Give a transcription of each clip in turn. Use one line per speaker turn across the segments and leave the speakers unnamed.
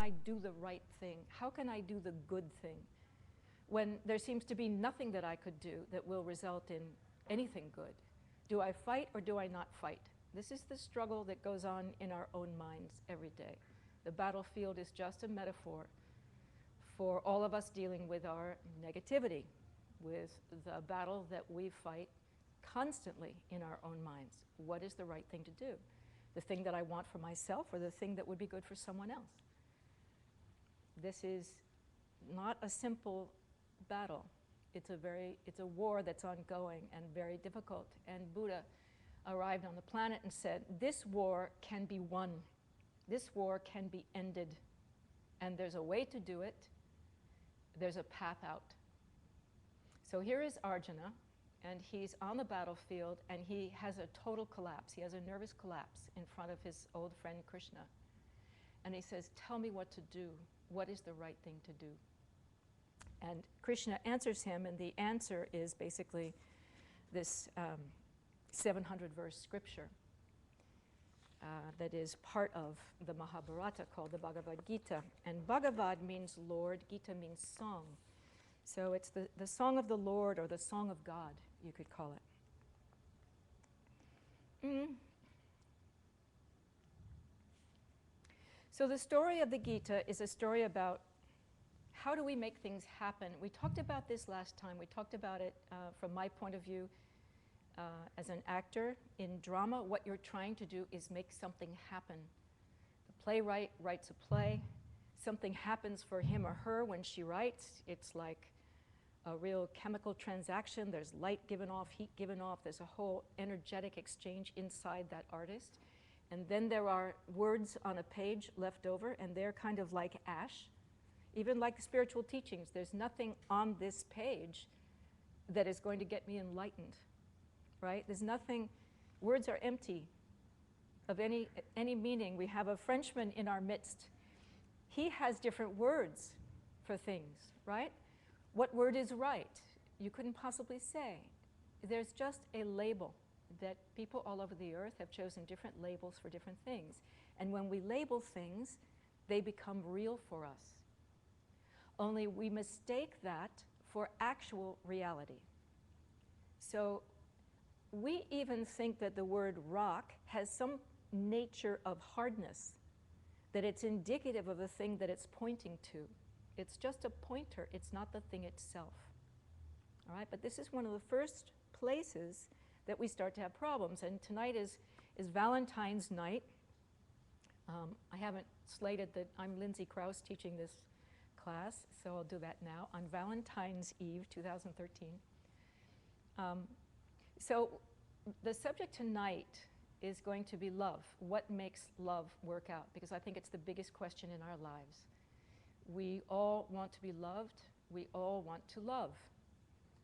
I do the right thing? How can I do the good thing when there seems to be nothing that I could do that will result in anything good? Do I fight or do I not fight? This is the struggle that goes on in our own minds every day. The battlefield is just a metaphor for all of us dealing with our negativity, with the battle that we fight constantly in our own minds. What is the right thing to do? The thing that I want for myself or the thing that would be good for someone else? This is not a simple battle. It's a war that's ongoing and very difficult. And Buddha arrived on the planet and said, this war can be won. This war can be ended. And there's a way to do it. There's a path out. So here is Arjuna, and he's on the battlefield, and he has a total collapse. He has a nervous collapse in front of his old friend Krishna. And he says, tell me what to do. What is the right thing to do? And Krishna answers him, and the answer is basically this 700-verse scripture that is part of the Mahabharata called the Bhagavad Gita. And Bhagavad means Lord, Gita means song. So it's the song of the Lord, or the song of God, you could call it. So the story of the Gita is a story about how do we make things happen. We talked about this last time. We talked about it from my point of view as an actor. In drama, what you're trying to do is make something happen. The playwright writes a play. Something happens for him or her when she writes. It's like a real chemical transaction. There's light given off, heat given off. There's a whole energetic exchange inside that artist. And then there are words on a page left over, and they're kind of like ash. Even like spiritual teachings, there's nothing on this page that is going to get me enlightened, right? There's nothing, words are empty of any meaning. We have a Frenchman in our midst. He has different words for things, right? What word is right? You couldn't possibly say. There's just a label that people all over the earth have chosen different labels for different things. And when we label things, they become real for us. Only we mistake that for actual reality. So we even think that the word rock has some nature of hardness, that it's indicative of the thing that it's pointing to. It's just a pointer, it's not the thing itself. All right, but this is one of the first places that we start to have problems. And tonight is Valentine's night. I haven't slated that I'm Lindsay Krause teaching this class, so I'll do that now, on Valentine's Eve, 2013. So the subject tonight is going to be love. What makes love work out? Because I think it's the biggest question in our lives. We all want to be loved. We all want to love.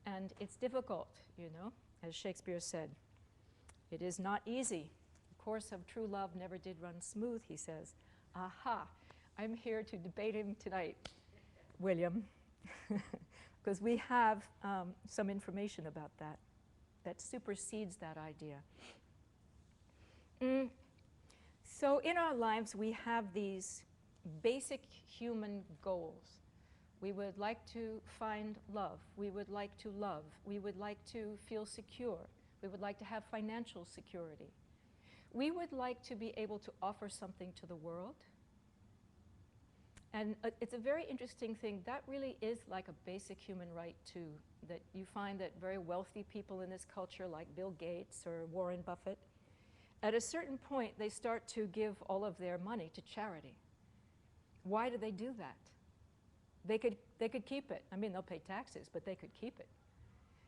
And it's difficult, you know, as Shakespeare said. It is not easy. The course of true love never did run smooth, he says. Aha, I'm here to debate him tonight, William, because we have some information about that supersedes that idea. So in our lives, we have these basic human goals. We would like to find love. We would like to love. We would like to feel secure. We would like to have financial security. We would like to be able to offer something to the world. And it's a very interesting thing. That really is like a basic human right too, that you find that very wealthy people in this culture, like Bill Gates or Warren Buffett, at a certain point, they start to give all of their money to charity. Why do they do that? They could keep it. I mean, they'll pay taxes, but they could keep it.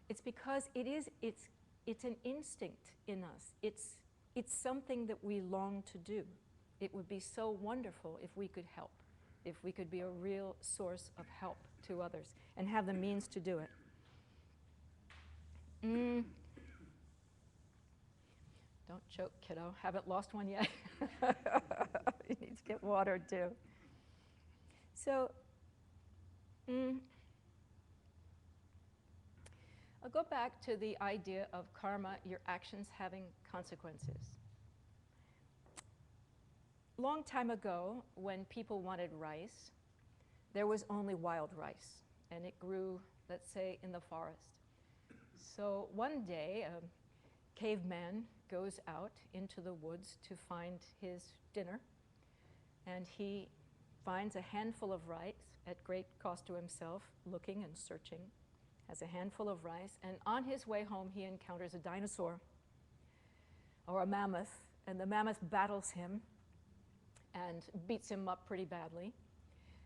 It's because it's an instinct in us. It's something that we long to do. It would be so wonderful if we could help, if we could be a real source of help to others and have the means to do it. Don't choke, kiddo. Haven't lost one yet. You need to get water too. So, I'll go back to the idea of karma, your actions having consequences. long time ago, when people wanted rice, there was only wild rice, and it grew, let's say, in the forest. So one day, a caveman goes out into the woods to find his dinner, and he finds a handful of rice at great cost to himself, looking and searching, has a handful of rice, and on his way home he encounters a dinosaur or a mammoth, and the mammoth battles him and beats him up pretty badly.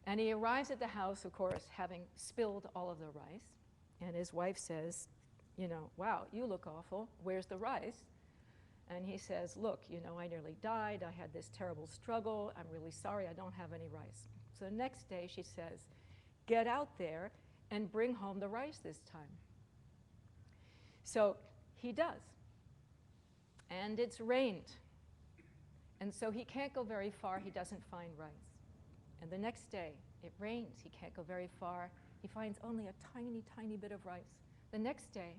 And he arrives at the house, of course, having spilled all of the rice, and his wife says, you know, wow, you look awful, where's the rice? And he says, look, you know, I nearly died, I had this terrible struggle, I'm really sorry, I don't have any rice. So the next day she says, get out there and bring home the rice this time. So he does. And it's rained. And so he can't go very far, he doesn't find rice. And the next day, it rains, he can't go very far, he finds only a tiny, tiny bit of rice. The next day,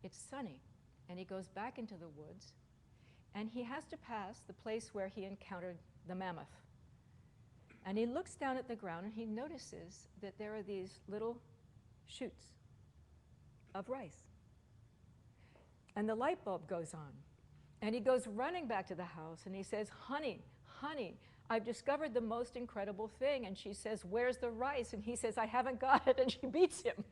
it's sunny, and he goes back into the woods, and he has to pass the place where he encountered the mammoth. And he looks down at the ground, and he notices that there are these little shoots of rice. And the light bulb goes on. And he goes running back to the house, and he says, honey, honey, I've discovered the most incredible thing. And she says, where's the rice? And he says, I haven't got it, and she beats him.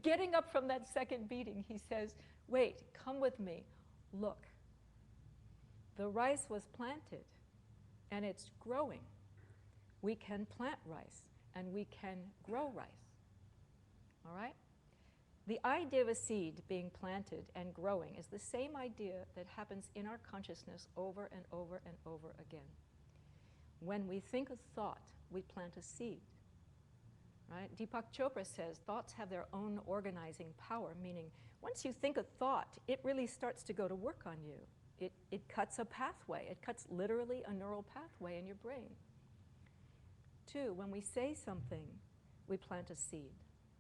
Getting up from that second beating, he says, wait, come with me, look. The rice was planted, and it's growing. We can plant rice, and we can grow rice, all right? The idea of a seed being planted and growing is the same idea that happens in our consciousness over and over and over again. When we think a thought, we plant a seed. Right? Deepak Chopra says thoughts have their own organizing power, meaning once you think a thought, it really starts to go to work on you. It cuts a pathway. It cuts literally a neural pathway in your brain. 2, when we say something, we plant a seed.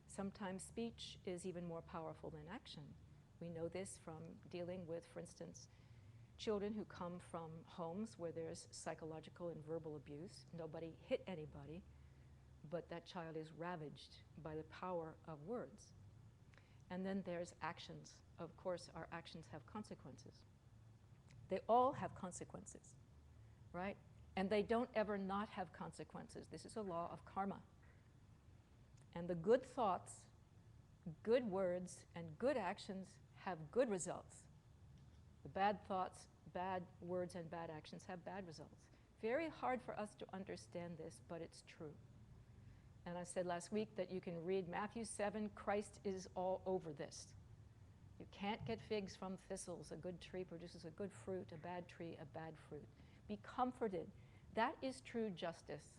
Sometimes speech is even more powerful than action. We know this from dealing with, for instance, children who come from homes where there's psychological and verbal abuse. Nobody hit anybody, but that child is ravaged by the power of words. And then there's actions. Of course, our actions have consequences. They all have consequences, right? And they don't ever not have consequences. This is a law of karma. And the good thoughts, good words, and good actions have good results. The bad thoughts, bad words, and bad actions have bad results. Very hard for us to understand this, but it's true. And I said last week that you can read Matthew 7, Christ is all over this. You can't get figs from thistles. A good tree produces a good fruit, a bad tree, a bad fruit. Be comforted. That is true justice.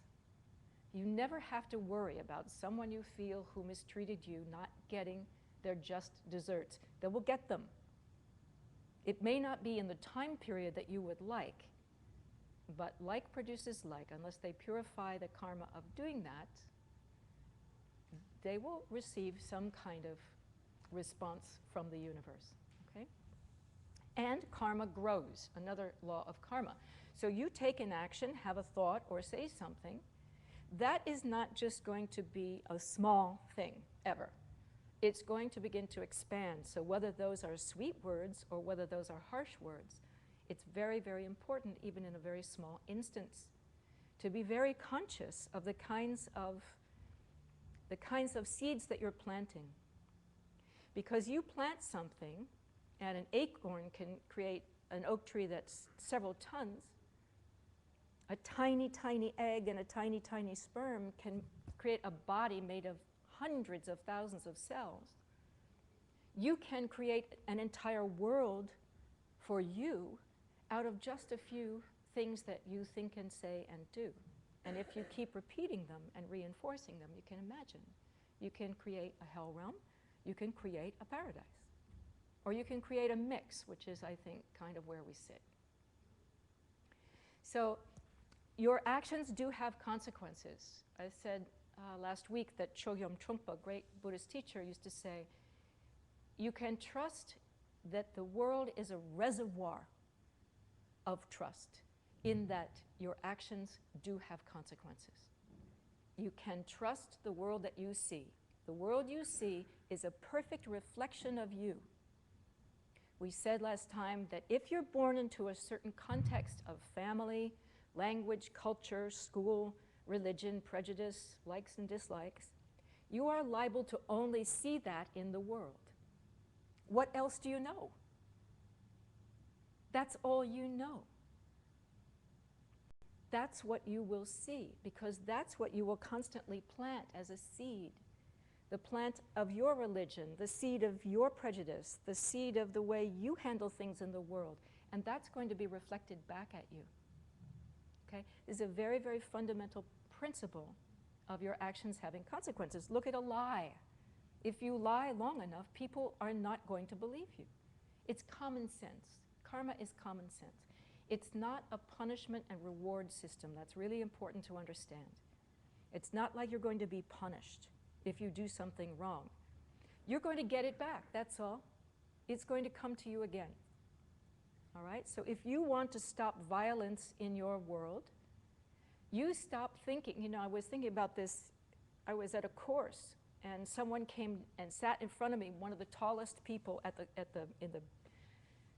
You never have to worry about someone you feel who mistreated you not getting their just desserts. They will get them. It may not be in the time period that you would like, but like produces like. Unless they purify the karma of doing that, they will receive some kind of response from the universe, okay? And karma grows, another law of karma. So you take an action, have a thought, or say something, that is not just going to be a small thing, ever. It's going to begin to expand. So whether those are sweet words or whether those are harsh words, it's very, very important, even in a very small instance, to be very conscious of the kinds of seeds that you're planting. Because you plant something, and an acorn can create an oak tree that's several tons. A tiny, tiny egg and a tiny, tiny sperm can create a body made of hundreds of thousands of cells. You can create an entire world for you out of just a few things that you think and say and do. And if you keep repeating them and reinforcing them, you can imagine. You can create a hell realm, you can create a paradise. Or you can create a mix, which is, I think, kind of where we sit. So your actions do have consequences. I said last week that Chogyam Trungpa, a great Buddhist teacher, used to say, you can trust that the world is a reservoir of trust. in that your actions do have consequences. You can trust the world that you see. The world you see is a perfect reflection of you. We said last time that if you're born into a certain context of family, language, culture, school, religion, prejudice, likes and dislikes, you are liable to only see that in the world. What else do you know? That's all you know. That's what you will see, because that's what you will constantly plant as a seed. The plant of your religion, the seed of your prejudice, the seed of the way you handle things in the world. And that's going to be reflected back at you. Okay? This is a very, very fundamental principle of your actions having consequences. Look at a lie. If you lie long enough, people are not going to believe you. It's common sense. Karma is common sense. It's not a punishment and reward system. That's really important to understand. It's not like you're going to be punished if you do something wrong. You're going to get it back, that's all. It's going to come to you again. All right? So if you want to stop violence in your world, you stop thinking. You know, I was thinking about this. I was at a course, and someone came and sat in front of me, one of the tallest people in the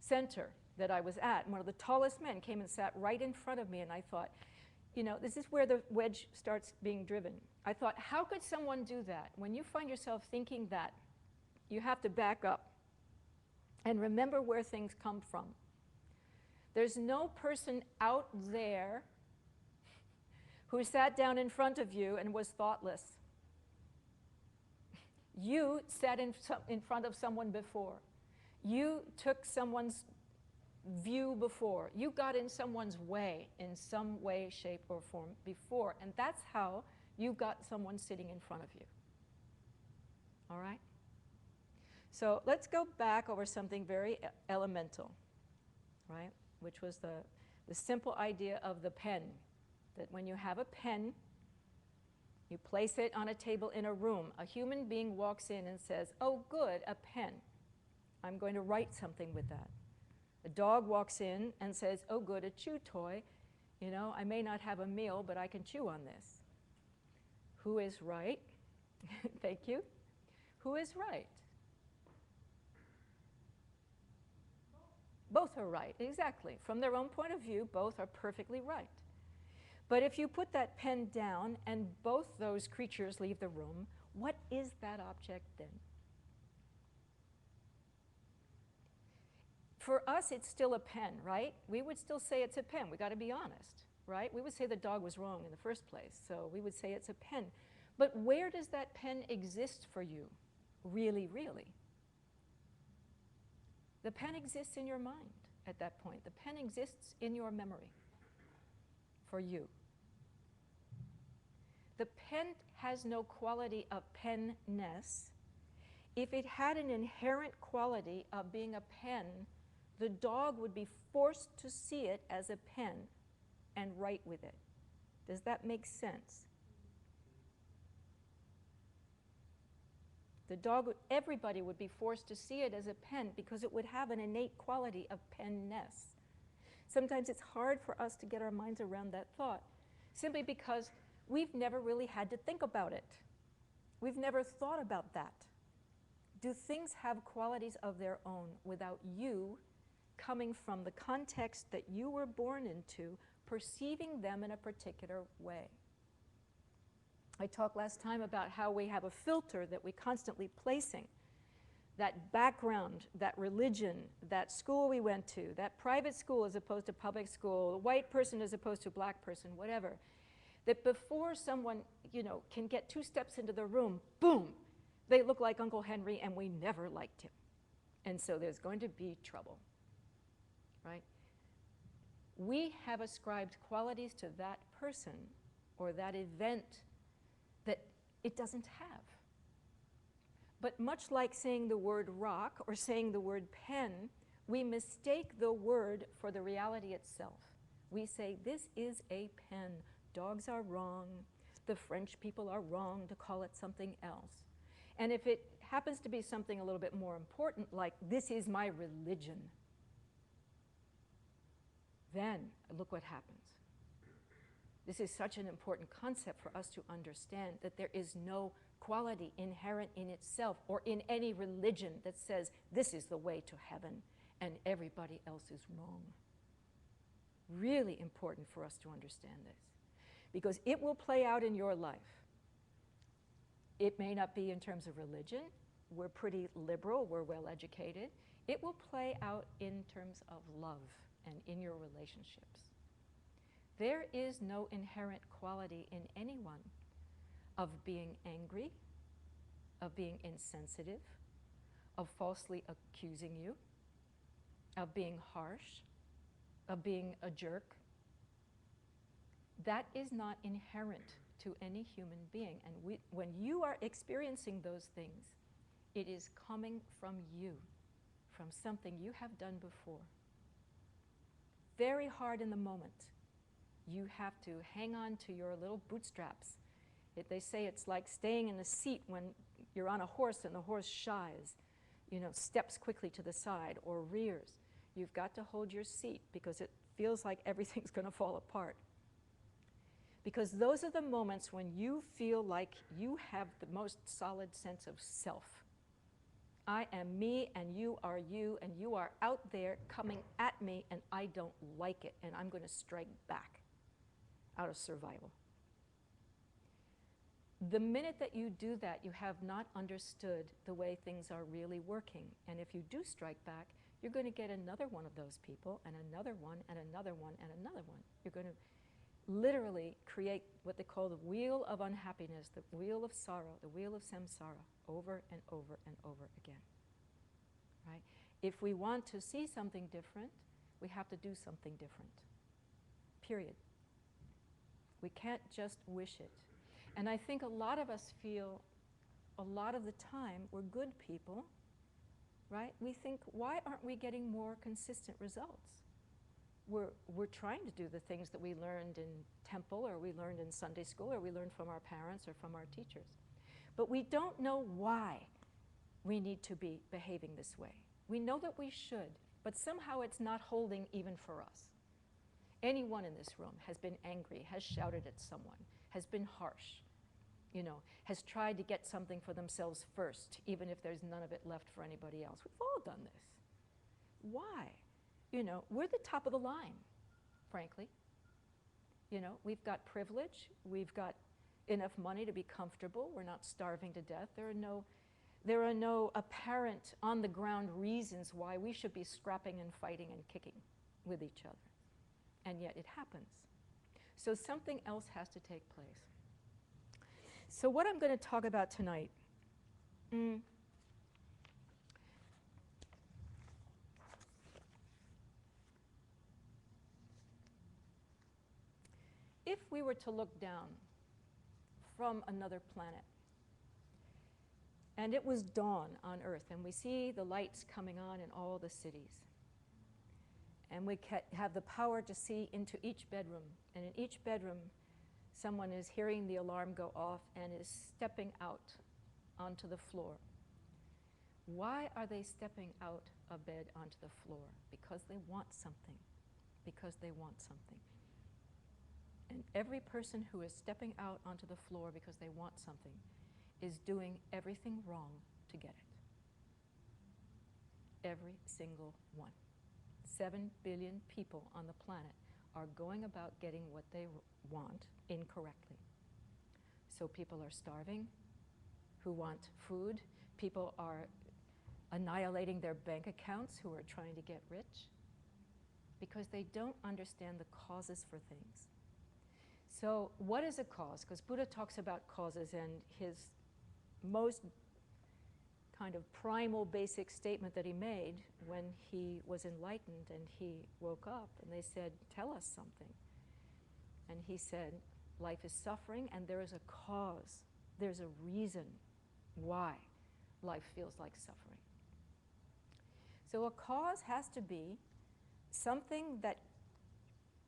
center that I was at. One of the tallest men came and sat right in front of me, and I thought, you know, this is where the wedge starts being driven. I thought, how could someone do that? When you find yourself thinking that, you have to back up and remember where things come from. There's no person out there who sat down in front of you and was thoughtless. You sat in front of someone before. You took someone's view before. You got in someone's way in some way, shape, or form before. And that's how you got someone sitting in front of you. All right? So let's go back over something very elemental, right? Which was the simple idea of the pen. That when you have a pen, you place it on a table in a room. A human being walks in and says, oh, good, a pen. I'm going to write something with that. A dog walks in and says, oh, good, a chew toy. You know, I may not have a meal, but I can chew on this. Who is right? Thank you. Who is right? Both are right, exactly. From their own point of view, both are perfectly right. But if you put that pen down and both those creatures leave the room, what is that object then? For us, it's still a pen, right? We would still say it's a pen. We got to be honest, right? We would say the dog was wrong in the first place, so we would say it's a pen. But where does that pen exist for you, really, really? The pen exists in your mind at that point. The pen exists in your memory for you. The pen has no quality of penness. If it had an inherent quality of being a pen, the dog would be forced to see it as a pen and write with it. Does that make sense? The dog, everybody would be forced to see it as a pen because it would have an innate quality of penness. Sometimes it's hard for us to get our minds around that thought, simply because we've never really had to think about it. We've never thought about that. Do things have qualities of their own without you coming from the context that you were born into, perceiving them in a particular way? I talked last time about how we have a filter that we're constantly placing. That background, that religion, that school we went to, that private school as opposed to public school, a white person as opposed to a black person, whatever. That before someone, you know, can get 2 steps into the room, boom, they look like Uncle Henry and we never liked him. And so there's going to be trouble, right? We have ascribed qualities to that person or that event that it doesn't have. But much like saying the word rock or saying the word pen, we mistake the word for the reality itself. We say, this is a pen. Dogs are wrong. The French people are wrong to call it something else. And if it happens to be something a little bit more important, like this is my religion, then look what happens. This is such an important concept for us to understand, that there is no quality inherent in itself or in any religion that says this is the way to heaven and everybody else is wrong. Really important for us to understand this, because it will play out in your life. It may not be in terms of religion. We're pretty liberal, we're well educated. It will play out in terms of love and in your relationships. There is no inherent quality in anyone of being angry, of being insensitive, of falsely accusing you, of being harsh, of being a jerk. That is not inherent to any human being. And when you are experiencing those things, it is coming from you, from something you have done before. Very hard in the moment. You have to hang on to your little bootstraps. They say it's like staying in a seat when you're on a horse and the horse shies, steps quickly to the side or rears. You've got to hold your seat because it feels like everything's going to fall apart. Because those are the moments when you feel like you have the most solid sense of self. I am me and you are out there coming at me and I don't like it and I'm going to strike back out of survival. The minute that you do that, you have not understood the way things are really working. And if you do strike back, you're going to get another one of those people and another one and another one and another one. You're going to literally create what they call the wheel of unhappiness, the wheel of sorrow, the wheel of samsara, over and over and over again. Right? If we want to see something different, we have to do something different. Period. We can't just wish it. And I think a lot of us feel a lot of the time we're good people, right? We think, why aren't we getting more consistent results? We're trying to do the things that we learned in temple or we learned in Sunday school or we learned from our parents or from our teachers. But we don't know why we need to be behaving this way. We know that we should, but somehow it's not holding even for us. Anyone in this room has been angry, has shouted at someone, has been harsh, has tried to get something for themselves first, even if there's none of it left for anybody else. We've all done this. Why? We're the top of the line, frankly. We've got privilege, we've got enough money to be comfortable, we're not starving to death. There are no apparent on-the-ground reasons why we should be scrapping and fighting and kicking with each other. And yet it happens. So something else has to take place. So what I'm going to talk about tonight, if we were to look down from another planet, and it was dawn on Earth, and we see the lights coming on in all the cities, and we have the power to see into each bedroom, and in each bedroom someone is hearing the alarm go off and is stepping out onto the floor. Why are they stepping out of bed onto the floor? Because they want something. Because they want something. And every person who is stepping out onto the floor because they want something is doing everything wrong to get it. Every single one. 7 billion people on the planet are going about getting what they want incorrectly. So people are starving who want food. People are annihilating their bank accounts who are trying to get rich because they don't understand the causes for things. So what is a cause? Because Buddha talks about causes, and his most kind of primal basic statement that he made when he was enlightened and he woke up and they said, tell us something. And he said, life is suffering and there is a cause. There's a reason why life feels like suffering. So a cause has to be something that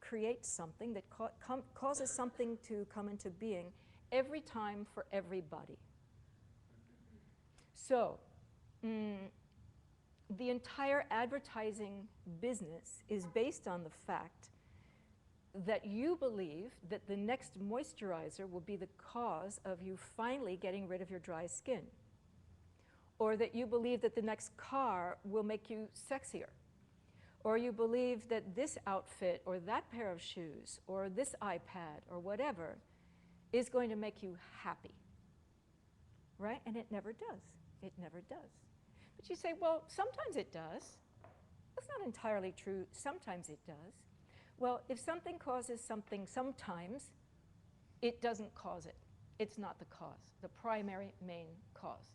creates something, that causes something to come into being every time for everybody. So, the entire advertising business is based on the fact that you believe that the next moisturizer will be the cause of you finally getting rid of your dry skin, or that you believe that the next car will make you sexier, or you believe that this outfit or that pair of shoes or this iPad or whatever is going to make you happy, right? And it never does. It never does. But you say, well, sometimes it does. That's not entirely true. Sometimes it does. Well, if something causes something sometimes, it doesn't cause it. It's not the cause, the primary main cause.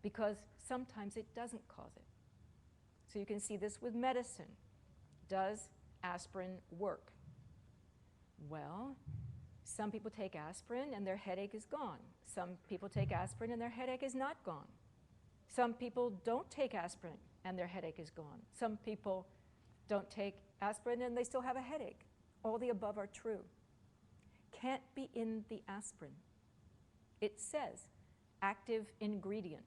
Because sometimes it doesn't cause it. So you can see this with medicine. Does aspirin work? Well, some people take aspirin and their headache is gone. Some people take aspirin and their headache is not gone. Some people don't take aspirin and their headache is gone. Some people don't take aspirin and they still have a headache. All the above are true. Can't be in the aspirin. It says active ingredient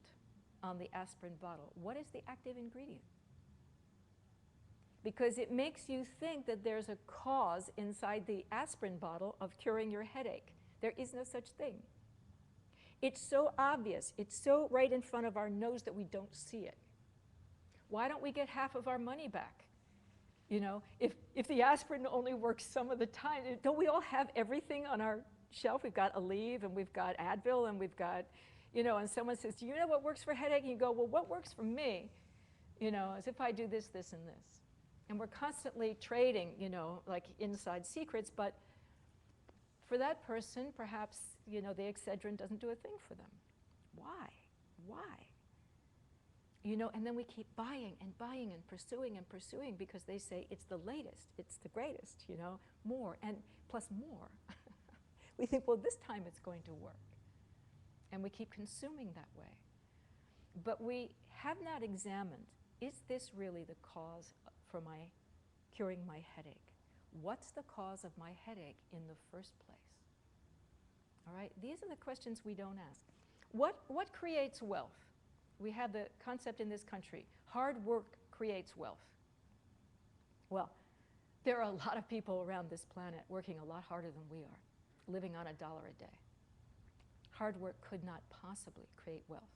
on the aspirin bottle. What is the active ingredient? Because it makes you think that there's a cause inside the aspirin bottle of curing your headache. There is no such thing. It's so obvious, it's so right in front of our nose that we don't see it. Why don't we get half of our money back? You know, if the aspirin only works some of the time, don't we all have everything on our shelf? We've got Aleve and we've got Advil and we've got, you know, and someone says, do you know what works for headache? And you go, well, what works for me? You know, as if I do this, this, and this. And we're constantly trading, you know, like inside secrets, but for that person, perhaps, you know, the Excedrin doesn't do a thing for them. Why? Why? You know, and then we keep buying and buying and pursuing because they say it's the latest, it's the greatest, you know, more and plus more. We think, well, this time it's going to work. And we keep consuming that way. But we have not examined, is this really the cause for my curing my headache? What's the cause of my headache in the first place? All right, these are the questions we don't ask. What creates wealth? We have the concept in this country, hard work creates wealth. Well, there are a lot of people around this planet working a lot harder than we are, living on $1 a day. Hard work could not possibly create wealth.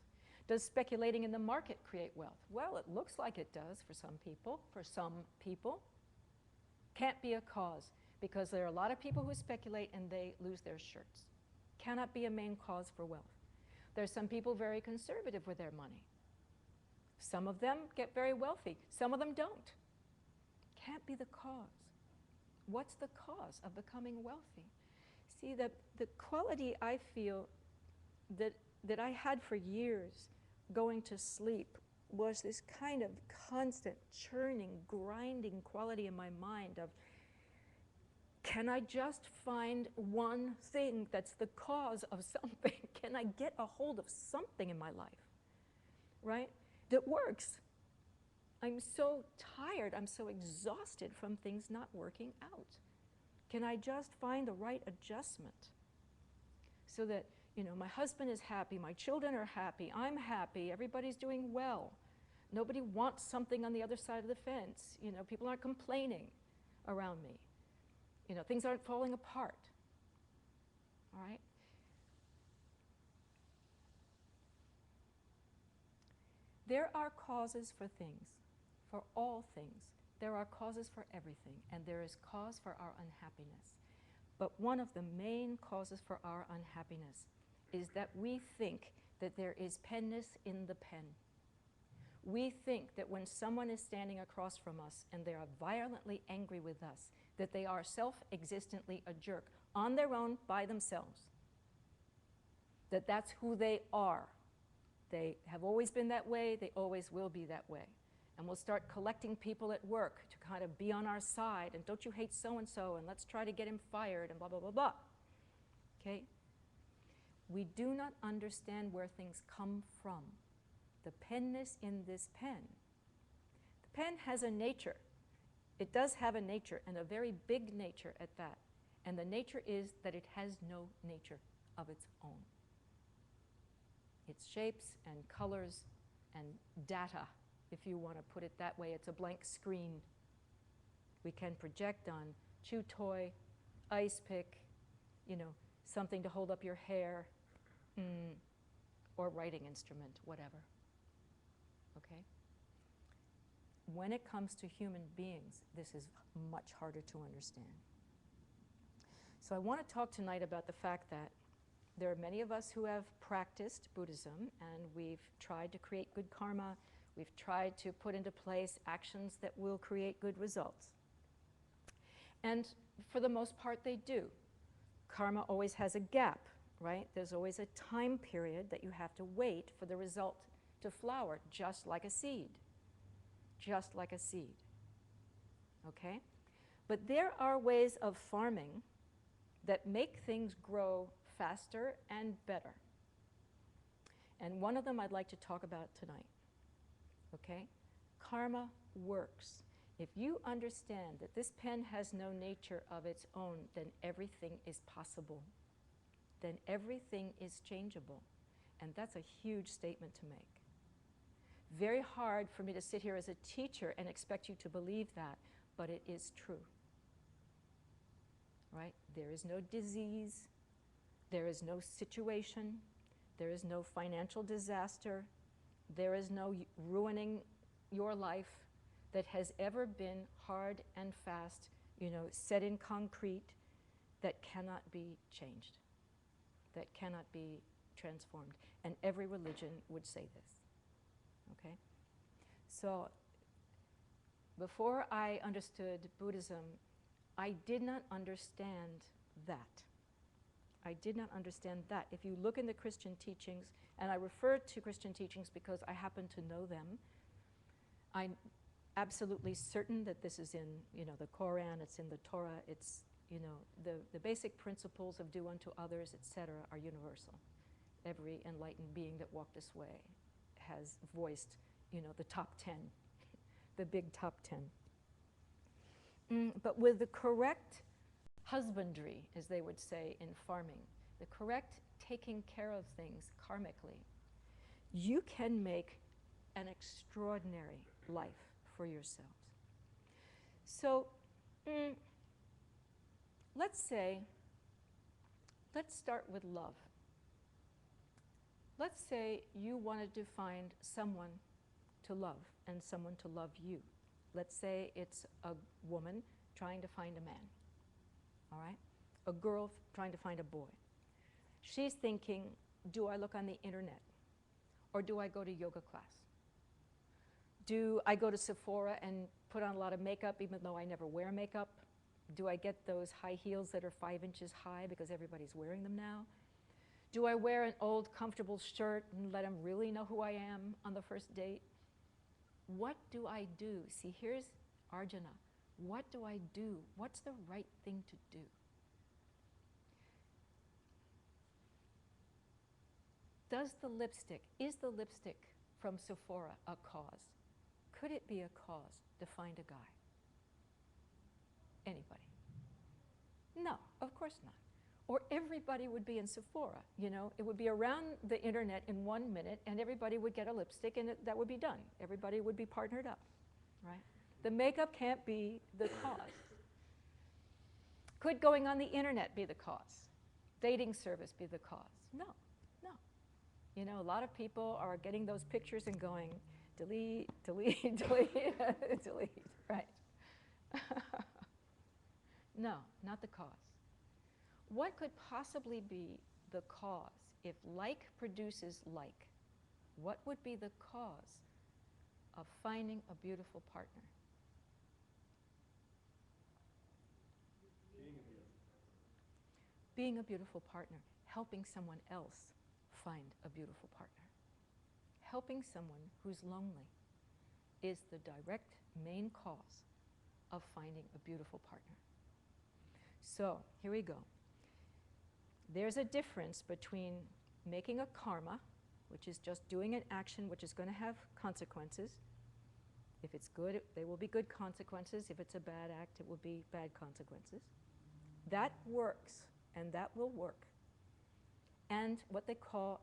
Does speculating in the market create wealth? Well, it looks like it does for some people. For some people, can't be a cause because there are a lot of people who speculate and they lose their shirts. Cannot be a main cause for wealth. There's some people very conservative with their money. Some of them get very wealthy. Some of them don't. Can't be the cause. What's the cause of becoming wealthy? See, the quality I feel that I had for years going to sleep was this kind of constant churning, grinding quality in my mind of, can I just find one thing that's the cause of something? Can I get a hold of something in my life, right, that works? I'm so tired, I'm so exhausted from things not working out. Can I just find the right adjustment so that, you know, my husband is happy, my children are happy, I'm happy, everybody's doing well. Nobody wants something on the other side of the fence. You know, people aren't complaining around me. You know, things aren't falling apart. All right? There are causes for things, for all things. There are causes for everything, and there is cause for our unhappiness. But one of the main causes for our unhappiness is that we think that there is penness in the pen. We think that when someone is standing across from us and they are violently angry with us, that they are self-existently a jerk on their own by themselves. That that's who they are. They have always been that way, they always will be that way. And we'll start collecting people at work to kind of be on our side, and don't you hate so-and-so, and let's try to get him fired, and blah, blah, blah, blah. Okay? We do not understand where things come from. The penness in this pen. The pen has a nature. It does have a nature, and a very big nature at that. And the nature is that it has no nature of its own. It's shapes and colors and data, if you want to put it that way. It's a blank screen we can project on chew toy, ice pick, something to hold up your hair, or writing instrument, whatever. Okay? When it comes to human beings, this is much harder to understand. So I want to talk tonight about the fact that there are many of us who have practiced Buddhism, and we've tried to create good karma. We've tried to put into place actions that will create good results. And for the most part, they do. Karma always has a gap, right? There's always a time period that you have to wait for the result to flower, just like a seed. Just like a seed. Okay? But there are ways of farming that make things grow faster and better. And one of them I'd like to talk about tonight. Okay? Karma works. If you understand that this pen has no nature of its own, then everything is possible. Then everything is changeable. And that's a huge statement to make. Very hard for me to sit here as a teacher and expect you to believe that, but it is true. Right? There is no disease. There is no situation. There is no financial disaster. There is no ruining your life that has ever been hard and fast, set in concrete, that cannot be changed, that cannot be transformed. And every religion would say this. Okay? So before I understood Buddhism, I did not understand that. I did not understand that. If you look in the Christian teachings, and I refer to Christian teachings because I happen to know them, I'm absolutely certain that this is in, the Quran, it's in the Torah, it's, the basic principles of do unto others, etc., are universal. Every enlightened being that walked this way has voiced, the top 10, the big top 10. But with the correct husbandry, as they would say in farming, the correct taking care of things karmically, you can make an extraordinary life for yourselves. So let's start with love. Let's say you wanted to find someone to love and someone to love you. Let's say it's a woman trying to find a man, all right? A girl trying to find a boy. She's thinking, do I look on the internet? Or do I go to yoga class? Do I go to Sephora and put on a lot of makeup even though I never wear makeup? Do I get those high heels that are 5 inches high because everybody's wearing them now? Do I wear an old comfortable shirt and let them really know who I am on the first date? What do I do? See, here's Arjuna. What do I do? What's the right thing to do? Is the lipstick from Sephora a cause? Could it be a cause to find a guy? Anybody? No, of course not. Or everybody would be in Sephora, It would be around the internet in 1 minute and everybody would get a lipstick and that would be done. Everybody would be partnered up, right? The makeup can't be the cause. Could going on the internet be the cause? Dating service be the cause? No. A lot of people are getting those pictures and going, delete, delete, delete, delete, right? No, not the cause. What could possibly be the cause? If like produces like, what would be the cause of finding a beautiful partner? Being a beautiful partner. Helping someone else find a beautiful partner. Helping someone who's lonely is the direct main cause of finding a beautiful partner. So, here we go. There's a difference between making a karma, which is just doing an action which is going to have consequences. If it's good, they will be good consequences. If it's a bad act, it will be bad consequences. That works, and that will work. And what they call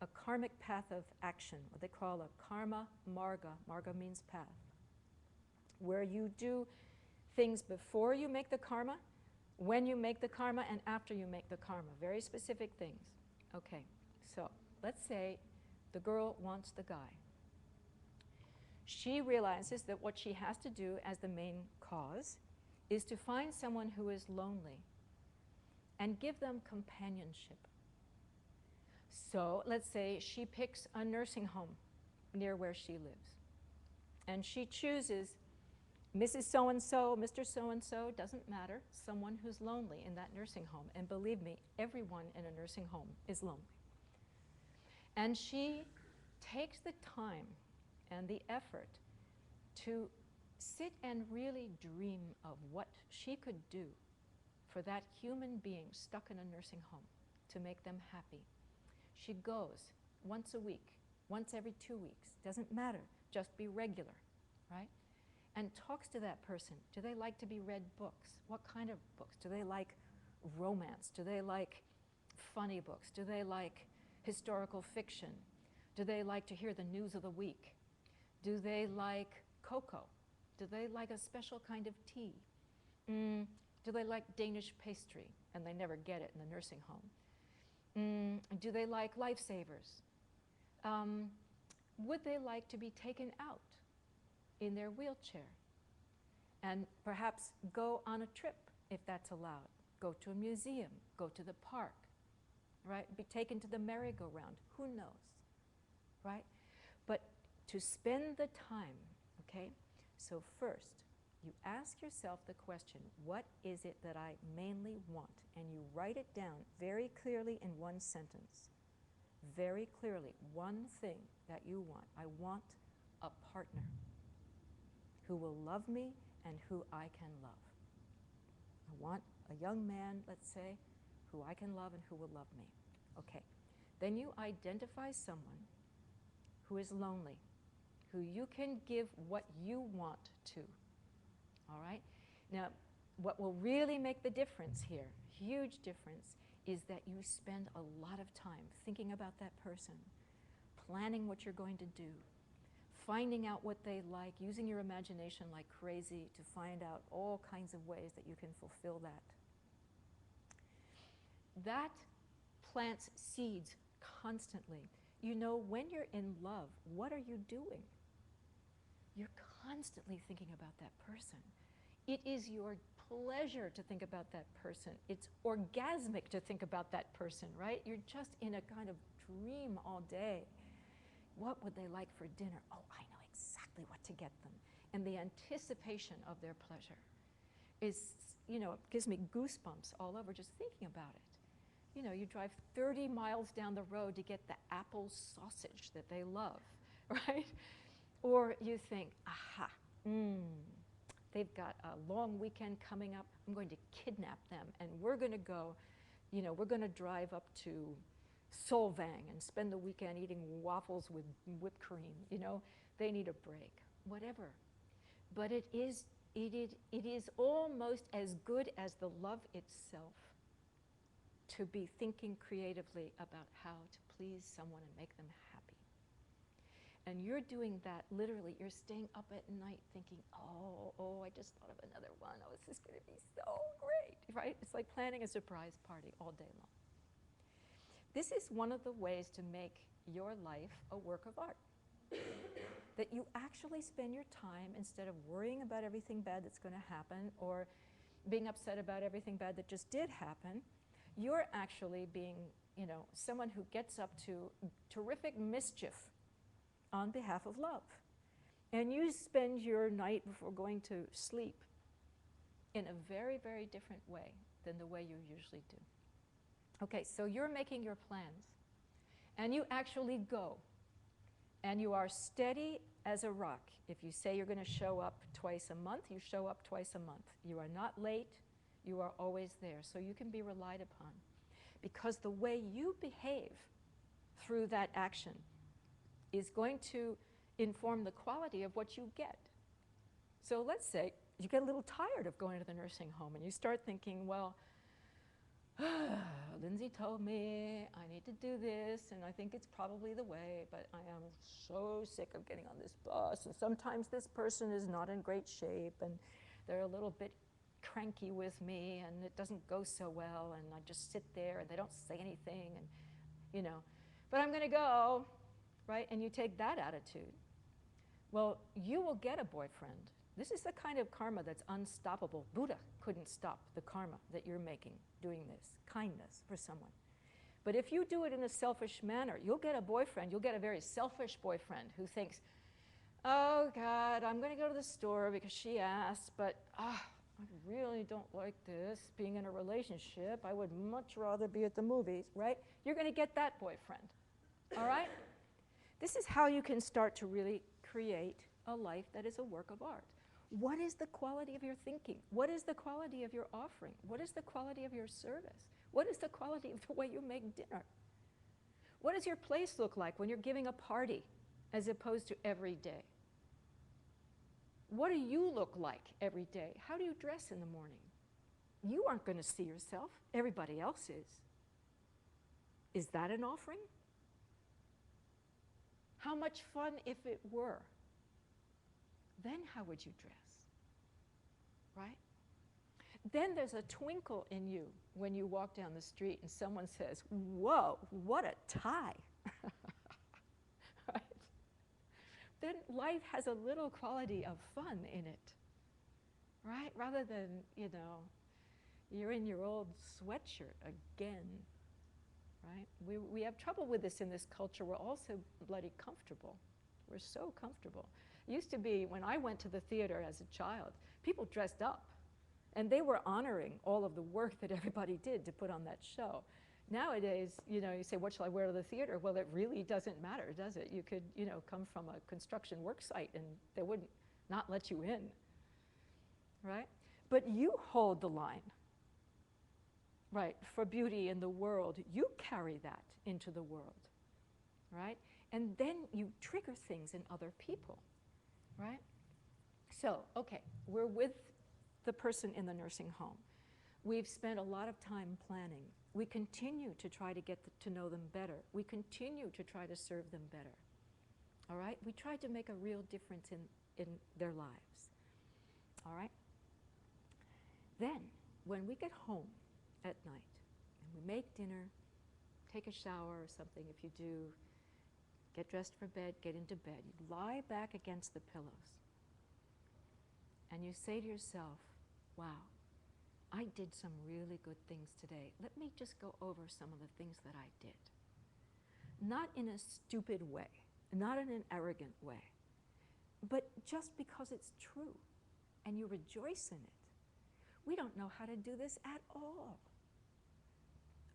a karmic path of action, what they call a karma marga. Marga means path, where you do things before you make the karma, when you make the karma, and after you make the karma. Very specific things. Okay, so let's say the girl wants the guy. She realizes that what she has to do as the main cause is to find someone who is lonely and give them companionship. So let's say she picks a nursing home near where she lives. And she chooses Mrs. So-and-so, Mr. So-and-so, doesn't matter, someone who's lonely in that nursing home. And believe me, everyone in a nursing home is lonely. And she takes the time and the effort to sit and really dream of what she could do for that human being stuck in a nursing home to make them happy. She goes once a week, once every 2 weeks, doesn't matter, just be regular, right? And talks to that person. Do they like to be read books? What kind of books? Do they like romance? Do they like funny books? Do they like historical fiction? Do they like to hear the news of the week? Do they like cocoa? Do they like a special kind of tea? Do they like Danish pastry? And they never get it in the nursing home. Do they like lifesavers? Would they like to be taken out in their wheelchair and perhaps go on a trip if that's allowed? Go to a museum, go to the park, right? Be taken to the merry-go-round, who knows, right? But to spend the time, okay? So first, you ask yourself the question, what is it that I mainly want? And you write it down very clearly in one sentence. Very clearly, one thing that you want. I want a partner who will love me and who I can love. I want a young man, let's say, who I can love and who will love me. Okay. Then you identify someone who is lonely, who you can give what you want to. All right? Now, what will really make the difference here, huge difference, is that you spend a lot of time thinking about that person, planning what you're going to do, finding out what they like, using your imagination like crazy to find out all kinds of ways that you can fulfill that. That plants seeds constantly. You know, when you're in love, what are you doing? You're constantly thinking about that person. It is your pleasure to think about that person. It's orgasmic to think about that person, right? You're just in a kind of dream all day. What would they like for dinner? Oh, I know exactly what to get them. And the anticipation of their pleasure is, you know, it gives me goosebumps all over just thinking about it. You know, you drive 30 miles down the road to get the apple sausage that they love, right? Or you think, aha, they've got a long weekend coming up. I'm going to kidnap them, and we're going to go, you know, we're going to drive up to Solvang and spend the weekend eating waffles with whipped cream. You know, they need a break, whatever. But it is almost as good as the love itself to be thinking creatively about how to please someone and make them happy. And you're doing that literally. You're staying up at night thinking, oh, I just thought of another one. Oh, this is going to be so great, right? It's like planning a surprise party all day long. This is one of the ways to make your life a work of art. That you actually spend your time, instead of worrying about everything bad that's going to happen or being upset about everything bad that just did happen, you're actually being, you know, someone who gets up to terrific mischief on behalf of love. And you spend your night before going to sleep in a very, very different way than the way you usually do. Okay, so you're making your plans, and you actually go, and you are steady as a rock. If you say you're going to show up twice a month, you show up twice a month. You are not late. You are always there, so you can be relied upon. Because the way you behave through that action is going to inform the quality of what you get. So let's say you get a little tired of going to the nursing home, and you start thinking, well, Lindsay told me I need to do this, and I think it's probably the way, but I am so sick of getting on this bus, and sometimes this person is not in great shape, and they're a little bit cranky with me and it doesn't go so well and I just sit there and they don't say anything and, you know, but I'm going to go, right? And you take that attitude. Well, you will get a boyfriend. This is the kind of karma that's unstoppable. Buddha couldn't stop the karma that you're making doing this, kindness for someone. But if you do it in a selfish manner, you'll get a boyfriend. You'll get a very selfish boyfriend who thinks, oh, God, I'm going to go to the store because she asked, but I really don't like this, being in a relationship. I would much rather be at the movies, right? You're going to get that boyfriend, all right? This is how you can start to really create a life that is a work of art. What is the quality of your thinking? What is the quality of your offering? What is the quality of your service? What is the quality of the way you make dinner? What does your place look like when you're giving a party as opposed to every day? What do you look like every day? How do you dress in the morning? You aren't going to see yourself. Everybody else is. Is that an offering? How much fun if it were? Then how would you dress? Right? Then there's a twinkle in you when you walk down the street and someone says, whoa, what a tie. Right? Then life has a little quality of fun in it. Right? Rather than, you know, you're in your old sweatshirt again. Right? We have trouble with this in this culture. We're all so bloody comfortable. We're so comfortable. It used to be when I went to the theater as a child, people dressed up. And they were honoring all of the work that everybody did to put on that show. Nowadays, you know, you say, what shall I wear to the theater? Well, it really doesn't matter, does it? You could, you know, come from a construction work site and they wouldn't not let you in. Right? But you hold the line. Right, for beauty in the world, you carry that into the world, right? And then you trigger things in other people, right? So, okay, we're with the person in the nursing home. We've spent a lot of time planning. We continue to try to get to know them better. We continue to try to serve them better, all right? We try to make a real difference in their lives, all right? Then, when we get home, at night, and we make dinner, take a shower or something if you do, get dressed for bed, get into bed. You lie back against the pillows and you say to yourself, wow, I did some really good things today. Let me just go over some of the things that I did. Not in a stupid way, not in an arrogant way, but just because it's true and you rejoice in it. We don't know how to do this at all.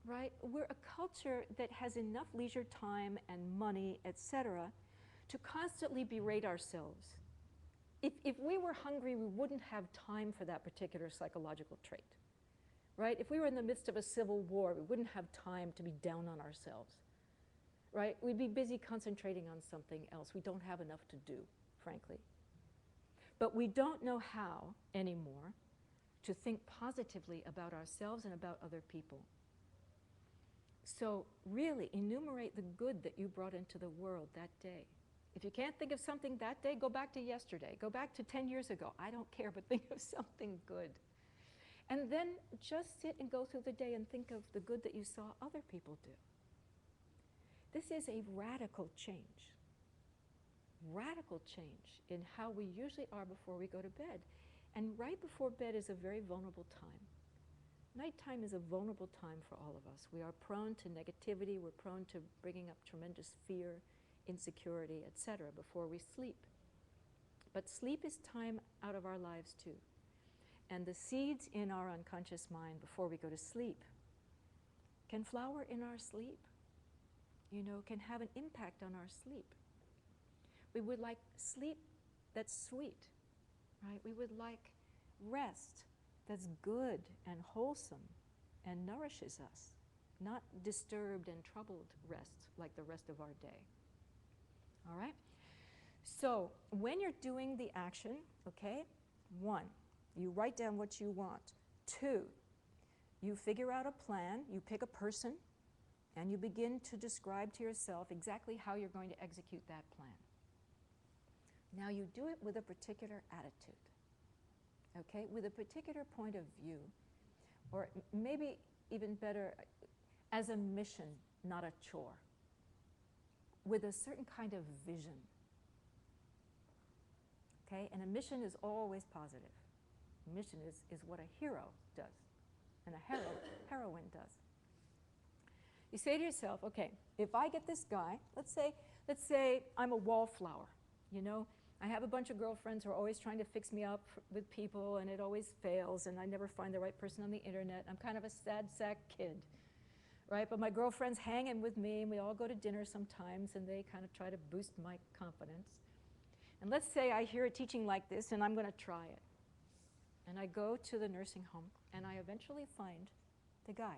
Right? We're a culture that has enough leisure time and money, etc., to constantly berate ourselves. If we were hungry, we wouldn't have time for that particular psychological trait. Right? If we were in the midst of a civil war, we wouldn't have time to be down on ourselves. Right? We'd be busy concentrating on something else. We don't have enough to do, frankly. But we don't know how anymore to think positively about ourselves and about other people. So really enumerate the good that you brought into the world that day. If you can't think of something that day, go back to yesterday. Go back to 10 years ago. I don't care, but think of something good. And then just sit and go through the day and think of the good that you saw other people do. This is a radical change. Radical change in how we usually are before we go to bed. And right before bed is a very vulnerable time. Nighttime is a vulnerable time for all of us. We are prone to negativity. We're prone to bringing up tremendous fear, insecurity, etc. before we sleep. But sleep is time out of our lives too. And the seeds in our unconscious mind before we go to sleep can flower in our sleep, you know, can have an impact on our sleep. We would like sleep that's sweet, right? We would like rest that's good and wholesome and nourishes us, not disturbed and troubled rest like the rest of our day. All right? So when you're doing the action, okay, 1, you write down what you want. 2, you figure out a plan, you pick a person, and you begin to describe to yourself exactly how you're going to execute that plan. Now you do it with a particular attitude. okay, with a particular point of view, or maybe even better, as a mission, not a chore, with a certain kind of vision. Okay, and a mission is always positive. A mission is what a hero does, and a heroine does. You say to yourself, okay, if I get this guy, let's say I'm a wallflower, you know, I have a bunch of girlfriends who are always trying to fix me up with people, and it always fails, and I never find the right person on the internet. I'm kind of a sad sack kid, right? But my girlfriend's hanging with me, and we all go to dinner sometimes, and they kind of try to boost my confidence. And let's say I hear a teaching like this, and I'm going to try it. And I go to the nursing home, and I eventually find the guy.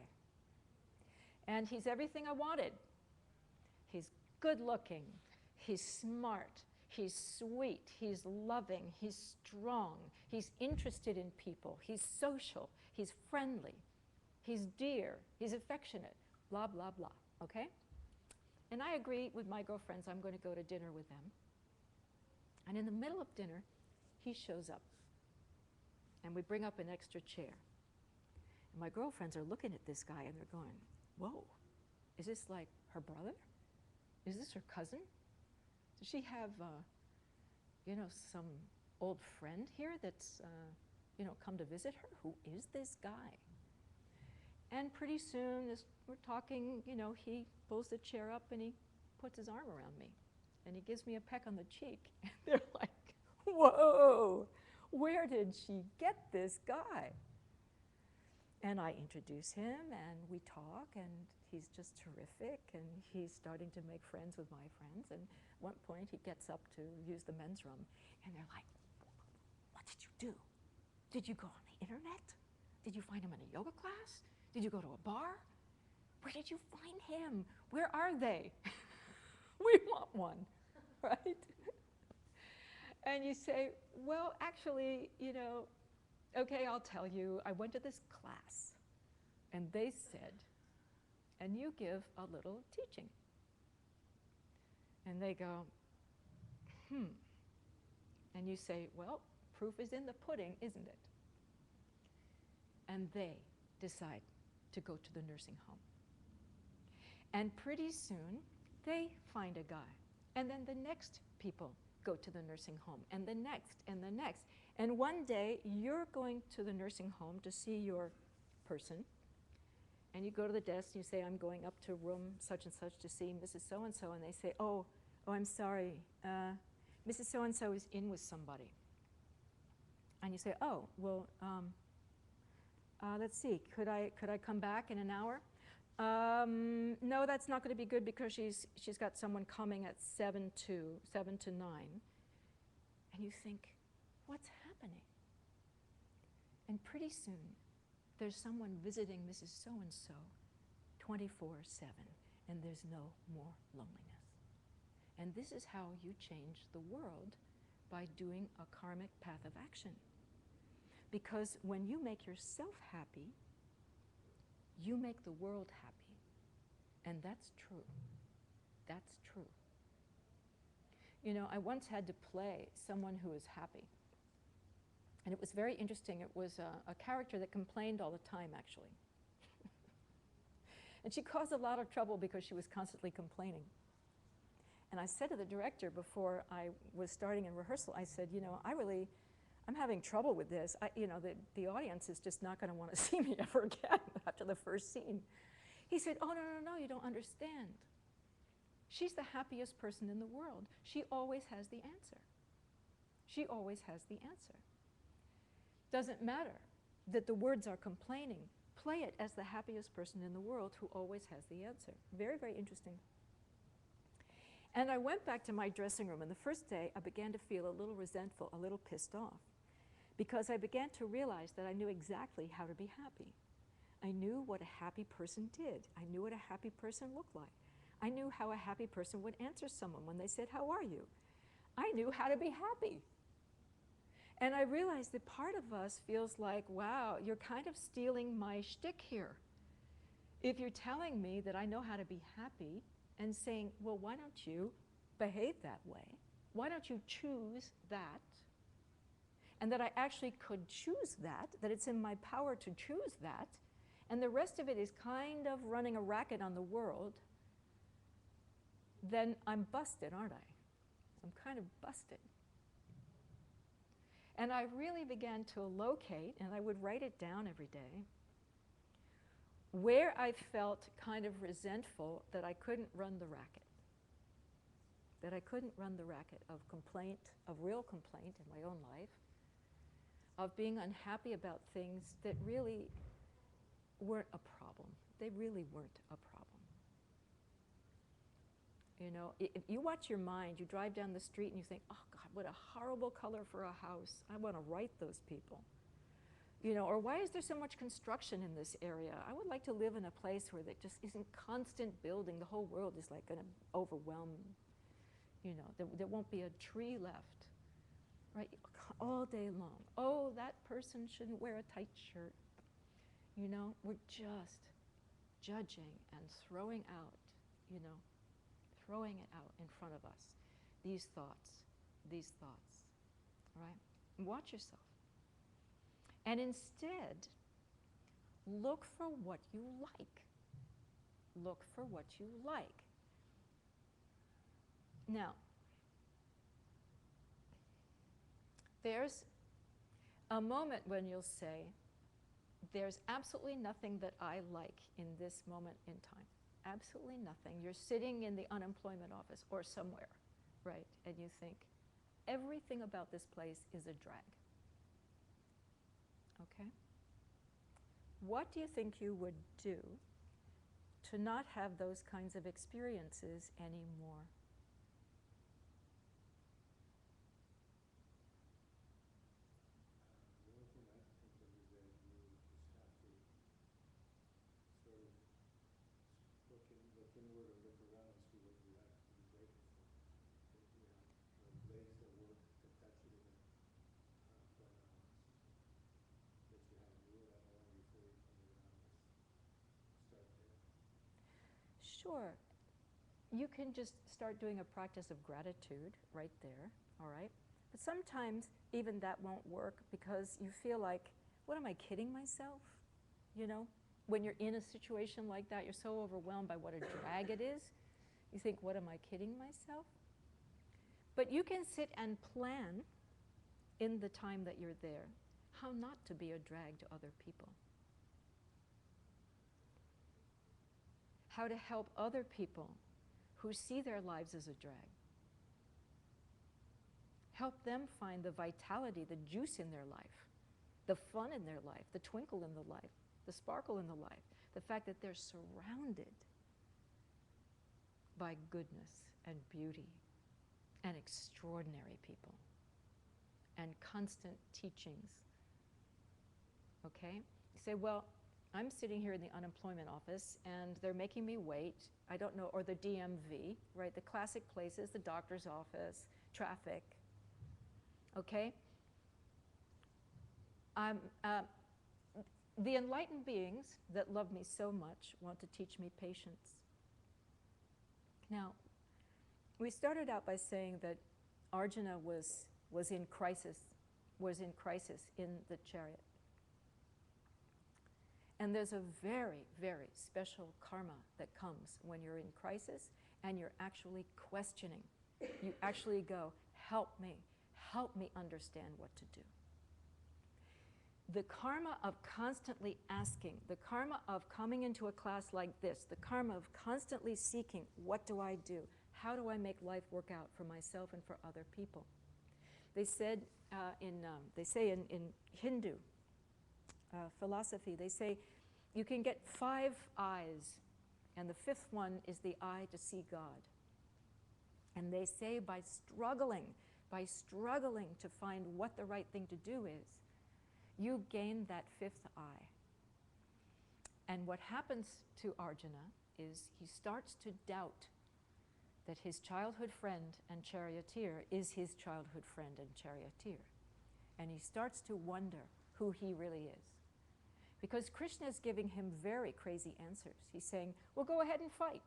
And he's everything I wanted. He's good looking, he's smart, he's sweet, he's loving, he's strong, he's interested in people, he's social, he's friendly, he's dear, he's affectionate, blah, blah, blah, okay? And I agree with my girlfriends, I'm going to go to dinner with them. And in the middle of dinner, he shows up. And we bring up an extra chair. And my girlfriends are looking at this guy and they're going, whoa, is this like her brother? Is this her cousin? Does she have, you know, some old friend here that's, you know, come to visit her? Who is this guy? And pretty soon, as we're talking, you know, he pulls the chair up and he puts his arm around me. And he gives me a peck on the cheek. And they're like, whoa, where did she get this guy? And I introduce him, and we talk, and he's just terrific, and he's starting to make friends with my friends. And at one point, he gets up to use the men's room, and they're like, what did you do? Did you go on the internet? Did you find him in a yoga class? Did you go to a bar? Where did you find him? Where are they? We want one, right? And you say, well, actually, you know, okay, I'll tell you, I went to this class, and they said, and you give a little teaching. And they go, And you say, well, proof is in the pudding, isn't it? And they decide to go to the nursing home. And pretty soon, they find a guy. And then the next people go to the nursing home, and the next, and the next. And one day, you're going to the nursing home to see your person, and you go to the desk, and you say, I'm going up to room such and such to see Mrs. So-and-so, and they say, oh, I'm sorry, Mrs. So-and-so is in with somebody. And you say, oh, well, let's see, could I come back in an hour? No, that's not going to be good because she's got someone coming at 7 to 9. And you think, what's happening? And pretty soon, there's someone visiting Mrs. So-and-so 24/7, and there's no more loneliness. And this is how you change the world, by doing a karmic path of action. Because when you make yourself happy, you make the world happy. And that's true. That's true. You know, I once had to play someone who was happy. And it was very interesting. It was a character that complained all the time, actually. And she caused a lot of trouble because she was constantly complaining. And I said to the director before I was starting in rehearsal, I said, you know, I'm having trouble with this. You know, the audience is just not going to want to see me ever again after the first scene. He said, oh, no, you don't understand. She's the happiest person in the world. She always has the answer. She always has the answer. Doesn't matter that the words are complaining. Play it as the happiest person in the world who always has the answer. Very, very interesting. And I went back to my dressing room, and the first day I began to feel a little resentful, a little pissed off, because I began to realize that I knew exactly how to be happy. I knew what a happy person did. I knew what a happy person looked like. I knew how a happy person would answer someone when they said, how are you? I knew how to be happy. And I realized that part of us feels like, wow, you're kind of stealing my shtick here. If you're telling me that I know how to be happy and saying, well, why don't you behave that way? Why don't you choose that? and that I actually could choose that it's in my power to choose that, and the rest of it is kind of running a racket on the world, then I'm busted, aren't I? I'm kind of busted. And I really began to locate, and I would write it down every day, where I felt kind of resentful that I couldn't run the racket. That I couldn't run the racket of complaint, of real complaint in my own life, of being unhappy about things that really weren't a problem. They really weren't a problem. You know, if you watch your mind, you drive down the street and you think, oh God, what a horrible color for a house. I want to write those people. You know, or why is there so much construction in this area? I would like to live in a place where there just isn't constant building. The whole world is like going to overwhelm. You know, there won't be a tree left, right? All day long. Oh, that person shouldn't wear a tight shirt. You know, we're just judging and throwing out, you know, throwing it out in front of us. These thoughts, right? Watch yourself. And instead, look for what you like. Look for what you like. Now, there's a moment when you'll say, there's absolutely nothing that I like in this moment in time. Absolutely nothing. You're sitting in the unemployment office or somewhere, right? And you think, everything about this place is a drag. Okay? What do you think you would do to not have those kinds of experiences anymore? Sure. You can just start doing a practice of gratitude right there, all right? But sometimes even that won't work because you feel like, what am I kidding myself? You know, when you're in a situation like that, you're so overwhelmed by what a drag it is. You think, what am I kidding myself? But you can sit and plan in the time that you're there how not to be a drag to other people. How to help other people who see their lives as a drag. Help them find the vitality, the juice in their life, the fun in their life, the twinkle in the life, the sparkle in the life, the fact that they're surrounded by goodness and beauty and extraordinary people and constant teachings. Okay? You say, well, I'm sitting here in the unemployment office and they're making me wait, I don't know, or the DMV, right? The classic places, the doctor's office, traffic, okay? The enlightened beings that love me so much want to teach me patience. Now, we started out by saying that Arjuna was in crisis in the chariot. And there's a very, very special karma that comes when you're in crisis and you're actually questioning. You actually go, help me understand what to do. The karma of constantly asking, the karma of coming into a class like this, the karma of constantly seeking, what do I do? How do I make life work out for myself and for other people? They said they say in Hindu philosophy, they say you can get 5 eyes, and the 5th one is the eye to see God. And they say by struggling to find what the right thing to do is, you gain that 5th eye. And what happens to Arjuna is he starts to doubt that his childhood friend and charioteer is his childhood friend and charioteer. And he starts to wonder who he really is. Because Krishna is giving him very crazy answers. He's saying, well, go ahead and fight.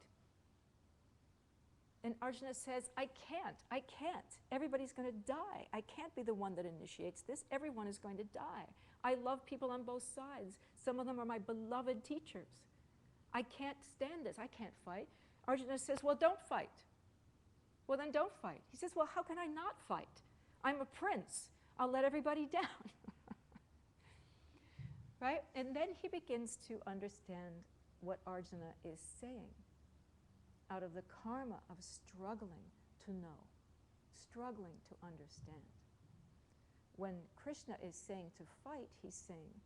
And Arjuna says, I can't. Everybody's going to die. I can't be the one that initiates this. Everyone is going to die. I love people on both sides. Some of them are my beloved teachers. I can't stand this. I can't fight. Arjuna says, well, don't fight. Well, then don't fight. He says, well, how can I not fight? I'm a prince. I'll let everybody down. Right? And then he begins to understand what Arjuna is saying out of the karma of struggling to know, struggling to understand. When Krishna is saying to fight, he's saying,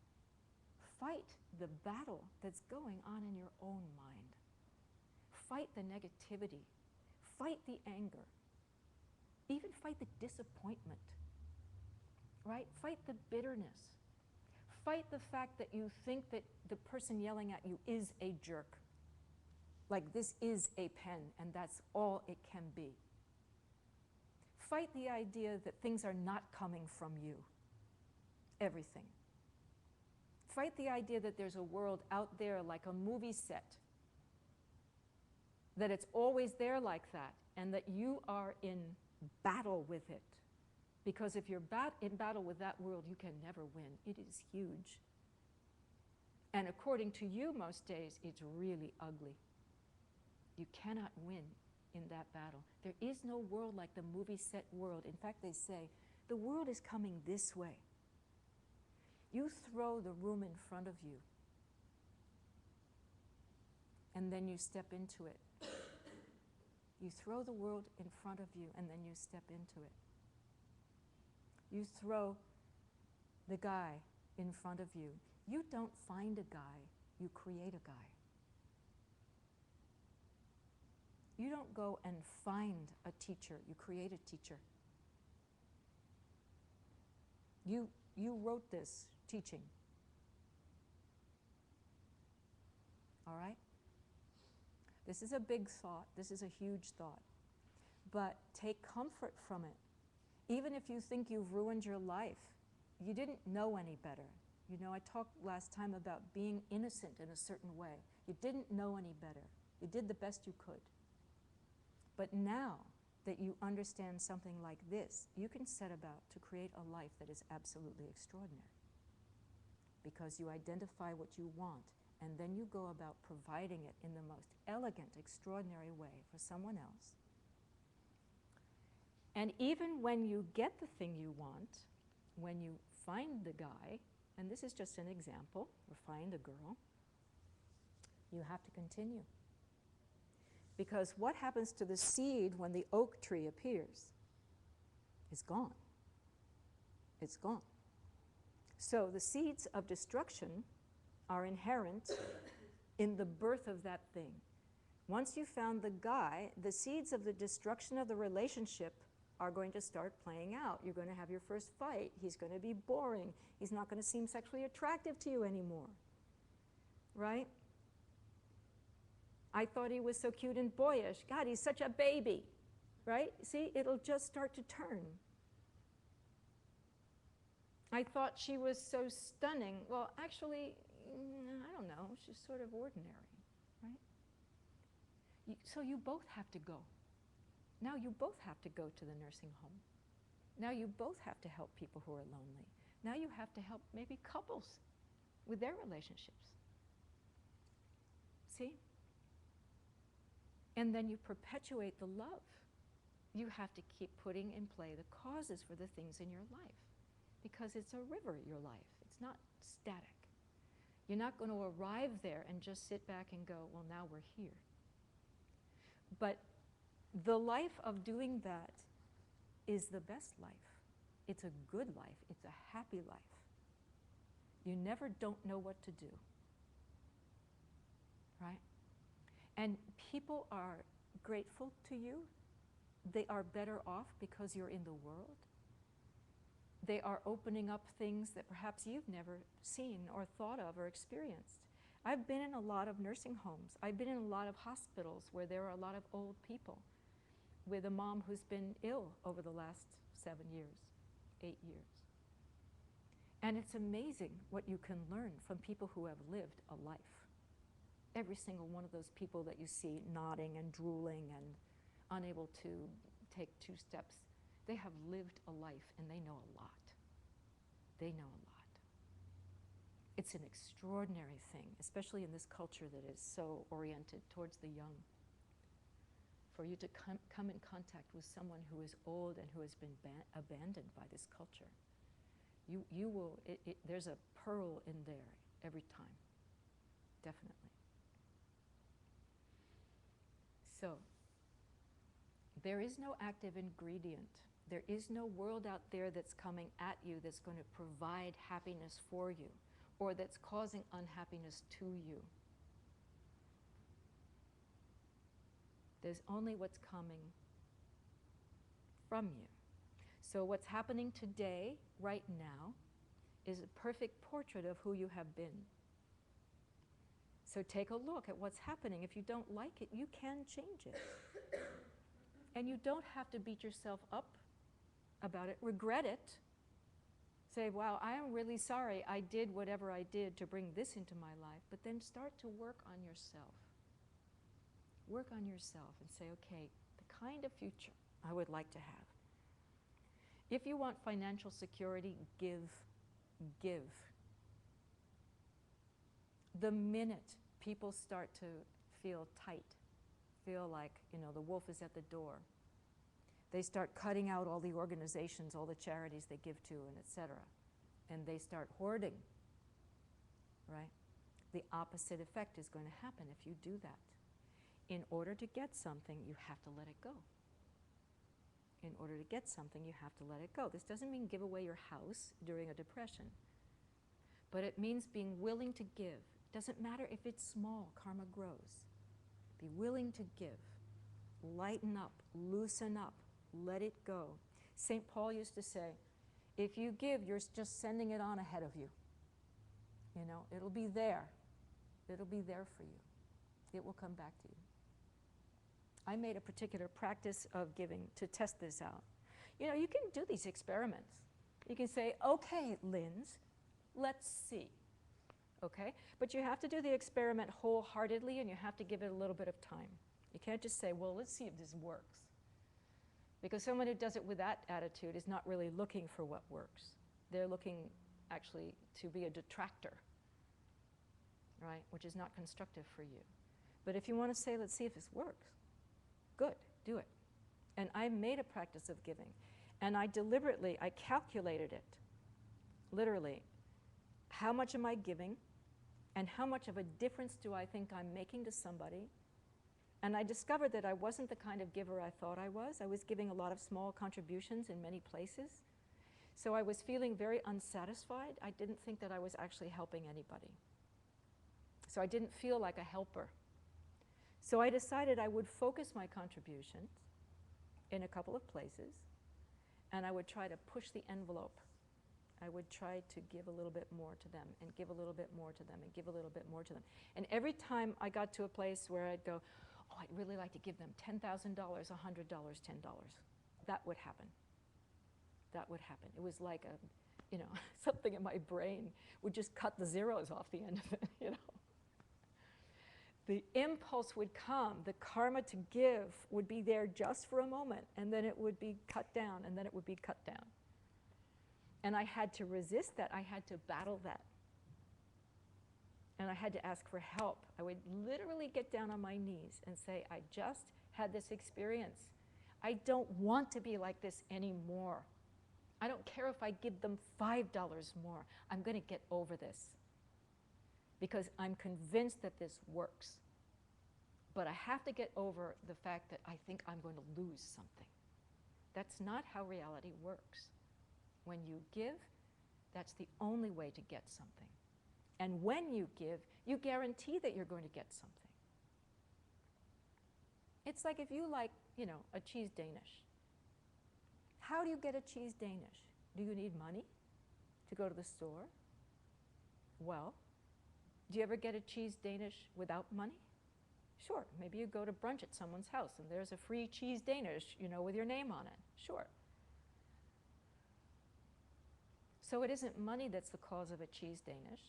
fight the battle that's going on in your own mind. Fight the negativity. Fight the anger. Even fight the disappointment. Right? Fight the bitterness. Fight the fact that you think that the person yelling at you is a jerk. Like this is a pen and that's all it can be. Fight the idea that things are not coming from you. Everything. Fight the idea that there's a world out there like a movie set. That it's always there like that and that you are in battle with it. Because if you're in battle with that world, you can never win. It is huge. And according to you most days, it's really ugly. You cannot win in that battle. There is no world like the movie set world. In fact, they say, the world is coming this way. You throw the room in front of you, and then you step into it. You throw the world in front of you, and then you step into it. You throw the guy in front of you. You don't find a guy, you create a guy. You don't go and find a teacher, you create a teacher. You wrote this teaching. All right? This is a big thought, this is a huge thought. But take comfort from it. Even if you think you've ruined your life, you didn't know any better. You know, I talked last time about being innocent in a certain way. You didn't know any better. You did the best you could. But now that you understand something like this, you can set about to create a life that is absolutely extraordinary. Because you identify what you want, and then you go about providing it in the most elegant, extraordinary way for someone else. And even when you get the thing you want, when you find the guy, and this is just an example, or find a girl, you have to continue. Because what happens to the seed when the oak tree appears? It's gone. It's gone. So the seeds of destruction are inherent in the birth of that thing. Once you found the guy, the seeds of the destruction of the relationship are going to start playing out. You're going to have your first fight. He's going to be boring. He's not going to seem sexually attractive to you anymore. Right? I thought he was so cute and boyish. God, he's such a baby. Right? See, it'll just start to turn. I thought she was so stunning. Well, actually, I don't know. She's sort of ordinary. Right? So you both have to go. Now you both have to go to the nursing home. Now you both have to help people who are lonely. Now you have to help maybe couples with their relationships. See? And then you perpetuate the love. You have to keep putting in play the causes for the things in your life. Because it's a river, your life. It's not static. You're not going to arrive there and just sit back and go, well, now we're here. But the life of doing that is the best life. It's a good life. It's a happy life. You never don't know what to do. Right? And people are grateful to you. They are better off because you're in the world. They are opening up things that perhaps you've never seen or thought of or experienced. I've been in a lot of nursing homes. I've been in a lot of hospitals where there are a lot of old people with a mom who's been ill over the last 7 years, 8 years. And it's amazing what you can learn from people who have lived a life. Every single one of those people that you see nodding and drooling and unable to take 2 steps. They have lived a life and they know a lot. They know a lot. It's an extraordinary thing, especially in this culture that is so oriented towards the young. For you to come in contact with someone who is old and who has been abandoned by this culture, you will, there's a pearl in there every time, definitely. So, there is no active ingredient. There is no world out there that's coming at you that's going to provide happiness for you or that's causing unhappiness to you. There's only what's coming from you. So what's happening today, right now, is a perfect portrait of who you have been. So take a look at what's happening. If you don't like it, you can change it. And you don't have to beat yourself up about it. Regret it. Say, wow, I am really sorry I did whatever I did to bring this into my life. But then start to work on yourself. Work on yourself and say, okay, the kind of future I would like to have. If you want financial security, give. The minute people start to feel tight, feel like, the wolf is at the door, they start cutting out all the organizations, all the charities they give to, and etc. And they start hoarding, right? The opposite effect is going to happen if you do that. In order to get something, you have to let it go. In order to get something, you have to let it go. This doesn't mean give away your house during a depression, but it means being willing to give. Doesn't matter if it's small, karma grows. Be willing to give. Lighten up, loosen up, let it go. St. Paul used to say, if you give, you're just sending it on ahead of you. It'll be there. It'll be there for you. It will come back to you. I made a particular practice of giving to test this out. You can do these experiments. You can say, okay, Linz, let's see. Okay? But you have to do the experiment wholeheartedly and you have to give it a little bit of time. You can't just say, well, let's see if this works. Because someone who does it with that attitude is not really looking for what works. They're looking actually to be a detractor, right? Which is not constructive for you. But if you want to say, let's see if this works, good, do it. And I made a practice of giving. And I calculated it, literally. How much am I giving? And how much of a difference do I think I'm making to somebody? And I discovered that I wasn't the kind of giver I thought I was. I was giving a lot of small contributions in many places. So I was feeling very unsatisfied. I didn't think that I was actually helping anybody. So I didn't feel like a helper. So I decided I would focus my contributions in a couple of places, and I would try to push the envelope. I would try to give a little bit more to them, and give a little bit more to them, and give a little bit more to them. And every time I got to a place where I'd go, oh, I'd really like to give them $10,000, $100, $10. That would happen. That would happen. It was like something in my brain would just cut the zeros off the end of it, The impulse would come, the karma to give would be there just for a moment, and then it would be cut down, and then it would be cut down. And I had to resist that. I had to battle that. And I had to ask for help. I would literally get down on my knees and say, I just had this experience. I don't want to be like this anymore. I don't care if I give them $5 more. I'm going to get over this. Because I'm convinced that this works. But I have to get over the fact that I think I'm going to lose something. That's not how reality works. When you give, that's the only way to get something. And when you give, you guarantee that you're going to get something. It's like if you like, a cheese Danish. How do you get a cheese Danish? Do you need money to go to the store? Well, do you ever get a cheese Danish without money? Sure, maybe you go to brunch at someone's house and there's a free cheese Danish, with your name on it. Sure. So it isn't money that's the cause of a cheese Danish.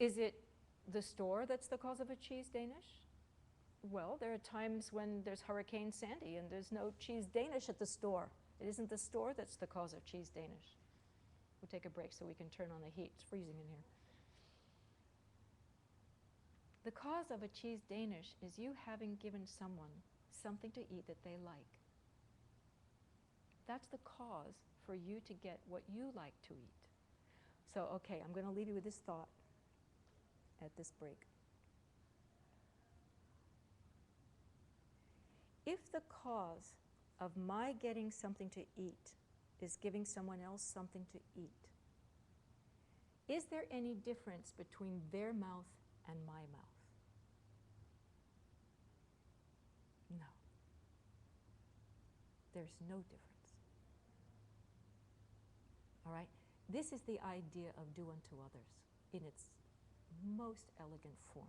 Is it the store that's the cause of a cheese Danish? Well, there are times when there's Hurricane Sandy and there's no cheese Danish at the store. It isn't the store that's the cause of cheese Danish. We'll take a break so we can turn on the heat. It's freezing in here. The cause of a cheese Danish is you having given someone something to eat that they like. That's the cause for you to get what you like to eat. So, okay, I'm going to leave you with this thought at this break. If the cause of my getting something to eat is giving someone else something to eat, is there any difference between their mouth and my mouth? No. There's no difference. All right? This is the idea of do unto others in its most elegant form.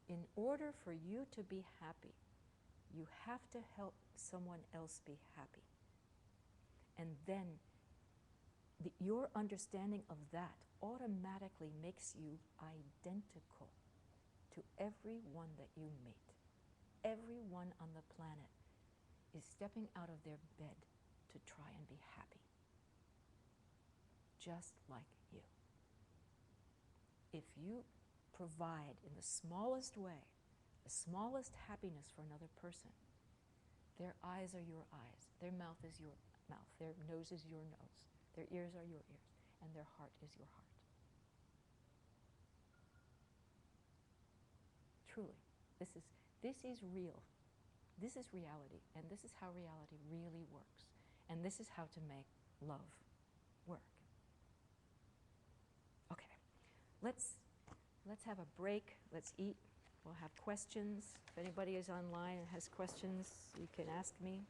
In order for you to be happy, you have to help someone else be happy. And then your understanding of that automatically makes you identical to everyone that you meet. Everyone on the planet is stepping out of their bed to try and be happy. Just like you. If you provide in the smallest way, the smallest happiness for another person, their eyes are your eyes, their mouth is your mouth, their nose is your nose, their ears are your ears, and their heart is your heart. Truly, this is real. This is reality, and this is how reality really works. And this is how to make love work. Okay, let's have a break. Let's eat. We'll have questions. If anybody is online and has questions, you can ask me.